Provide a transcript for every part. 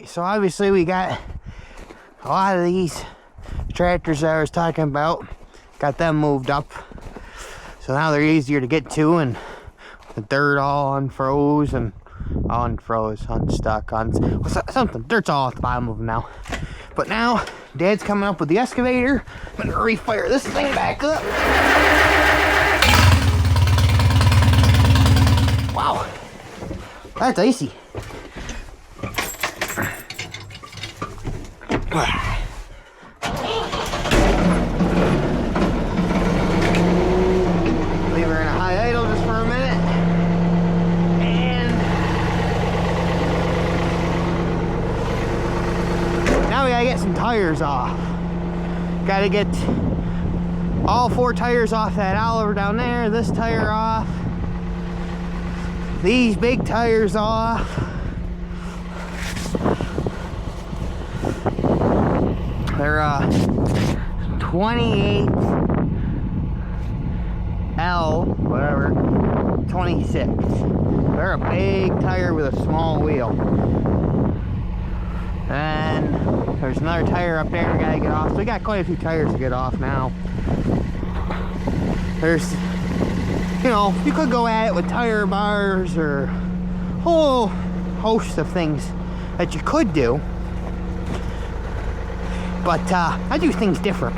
so obviously we got a lot of these tractors that I was talking about, got them moved up, so now they're easier to get to, and the dirt all unfroze and unstuck on something. Dirt's all at the bottom of them now. But now Dad's coming up with the excavator. I'm gonna refire this thing back up. Wow, that's icy. Leave her in a high idle just for a minute. And now we gotta get some tires off. Gotta get all 4 tires off that Oliver down there, this tire off, these big tires off. They're 28L, whatever, 26. They're a big tire with a small wheel. And there's another tire up there we gotta get off. So we got quite a few tires to get off now. There's, you know, you could go at it with tire bars or a whole host of things that you could do. But I do things different.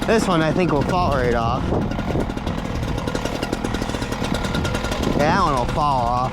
This one I think will fall right off. Yeah, that one will fall off.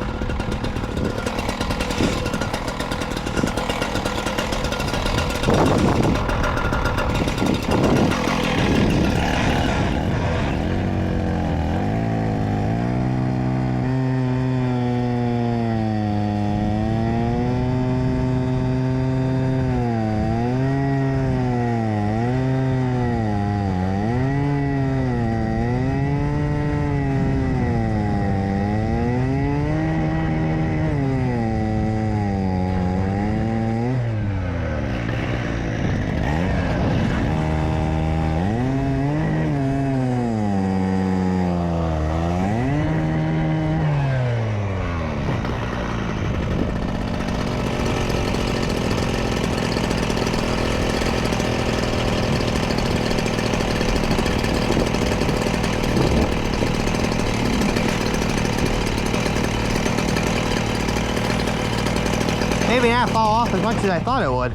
Maybe not fall off as much as I thought it would.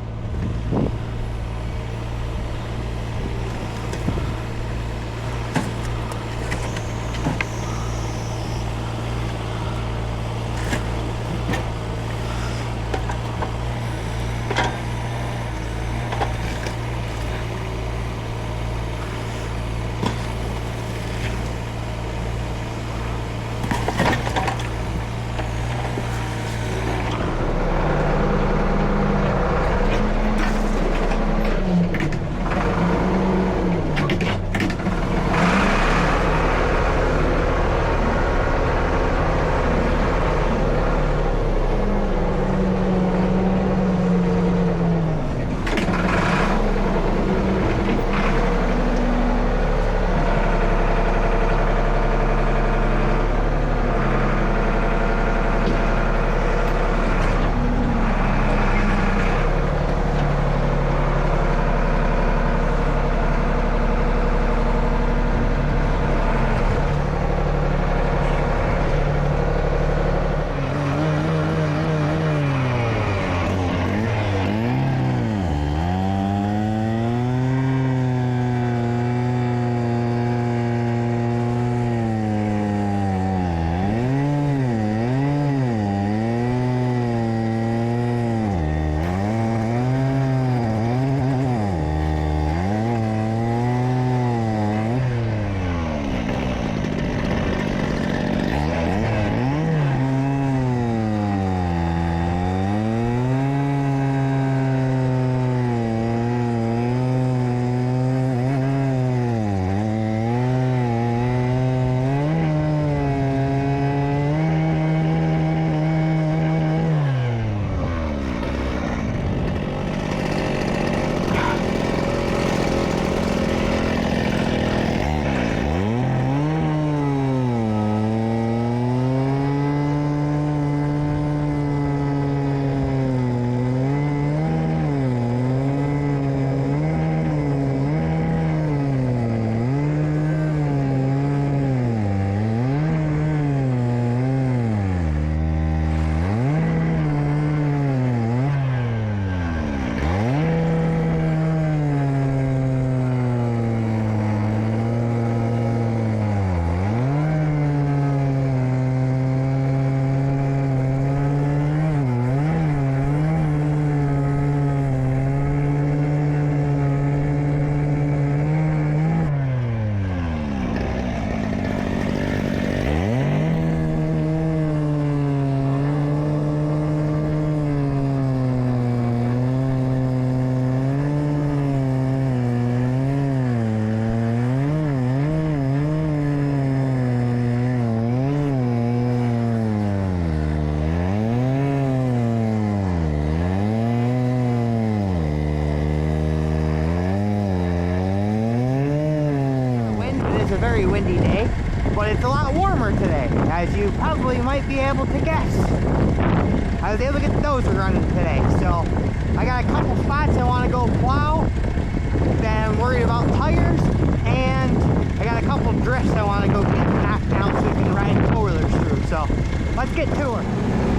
today, as you probably might be able to guess. I was able to get the dozer running today, so I got a couple spots I want to go plow, then I'm worried about tires, and I got a couple drifts I want to go get knocked down so we can ride four-wheelers through. So let's get to her.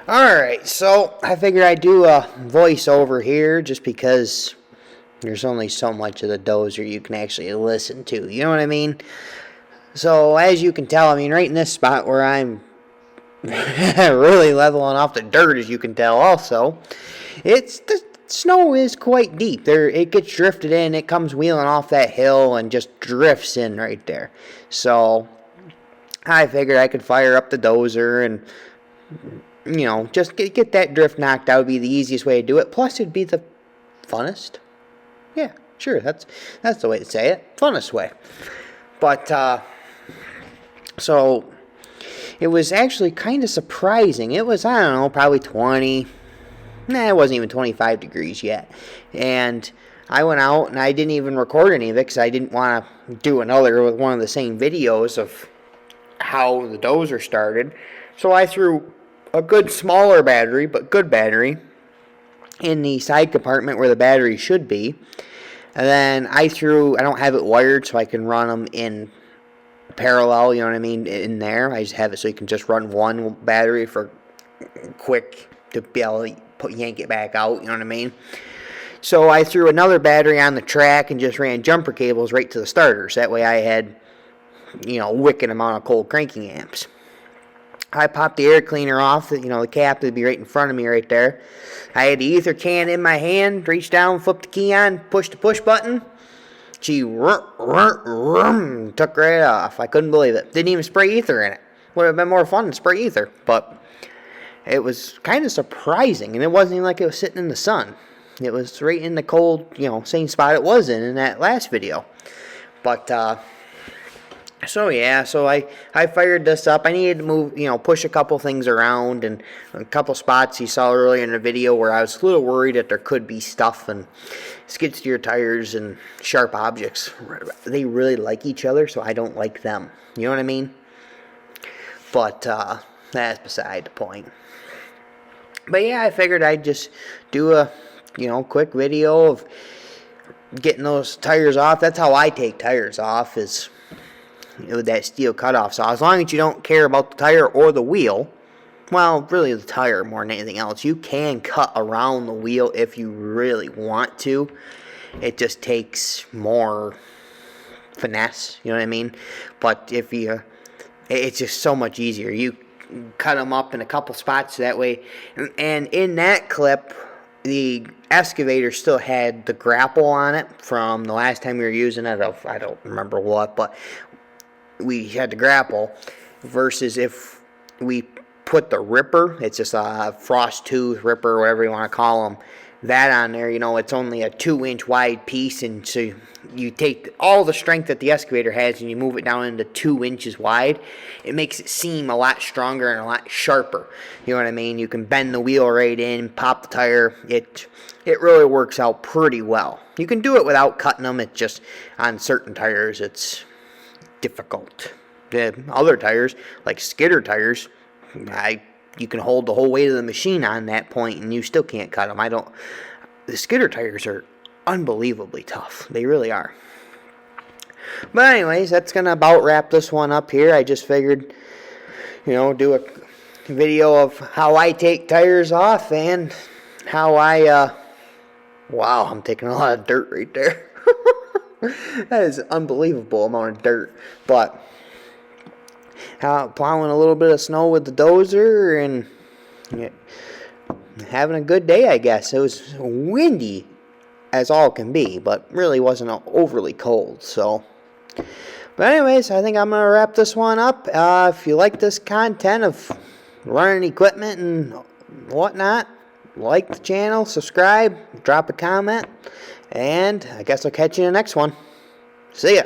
Alright, so I figured I'd do a voiceover here just because there's only so much of the dozer you can actually listen to. You know what I mean? So, as you can tell, I mean, right in this spot where I'm really leveling off the dirt, as you can tell also, the snow is quite deep. It gets drifted in, it comes wheeling off that hill and just drifts in right there. So, I figured I could fire up the dozer and, you know, just get that drift knocked out would be the easiest way to do it. Plus, it'd be the funnest. Yeah, sure, that's the way to say it. Funnest way. But, so, it was actually kind of surprising. It was, I don't know, probably 20. Nah, it wasn't even 25 degrees yet. And I went out and I didn't even record any of it because I didn't want to do another one of the same videos of how the dozer started. So I threw a good smaller battery, but good battery, in the side compartment where the battery should be. And then I don't have it wired so I can run them in parallel, you know what I mean, in there. I just have it so you can just run one battery for quick to be able to yank it back out, you know what I mean. So I threw another battery on the track and just ran jumper cables right to the starters. That way I had, you know, a wicked amount of cold cranking amps. I popped the air cleaner off, you know, the cap would be right in front of me right there. I had the ether can in my hand, reached down, flipped the key on, pushed the push button. She took right off. I couldn't believe it. Didn't even spray ether in it. Would have been more fun to spray ether, but it was kind of surprising, and it wasn't even like it was sitting in the sun. It was right in the cold, you know, same spot it was in that last video. But, so yeah, so I fired this up. I needed to move, you know, push a couple things around and a couple spots you saw earlier in the video where I was a little worried that there could be stuff and skid steer tires and sharp objects. They really like each other, so I don't like them. You know what I mean? But that's beside the point. But yeah, I figured I'd just do a, you know, quick video of getting those tires off. That's how I take tires off, is with that steel cutoff saw. As long as you don't care about the tire or the wheel, well, really the tire more than anything else, you can cut around the wheel if you really want to. It just takes more finesse, you know what I mean? But if you, it's just so much easier. You cut them up in a couple spots that way. And in that clip, the excavator still had the grapple on it from the last time we were using it. I don't remember what, but we had the grapple, versus if we put the ripper, it's just a frost tooth ripper, whatever you want to call them, that on there, you know, it's only a 2-inch wide piece, and so you take all the strength that the excavator has and you move it down into 2 inches wide. It makes it seem a lot stronger and a lot sharper. You know what I mean? You can bend the wheel right in, pop the tire. It really works out pretty well. You can do it without cutting them. It's just on certain tires it's difficult. The other tires, like skidder tires, you can hold the whole weight of the machine on that point and you still can't cut them. The skidder tires are unbelievably tough. They really are. But anyways, that's going to about wrap this one up here. I just figured, you know, do a video of how I take tires off and how wow, I'm taking a lot of dirt right there. That is an unbelievable amount of dirt. But plowing a little bit of snow with the dozer and having a good day, I guess. It was windy as all can be, but really wasn't overly cold. So, but anyways, I think I'm going to wrap this one up. If you like this content of running equipment and whatnot, like the channel, subscribe, drop a comment, and I guess I'll catch you in the next one. See ya.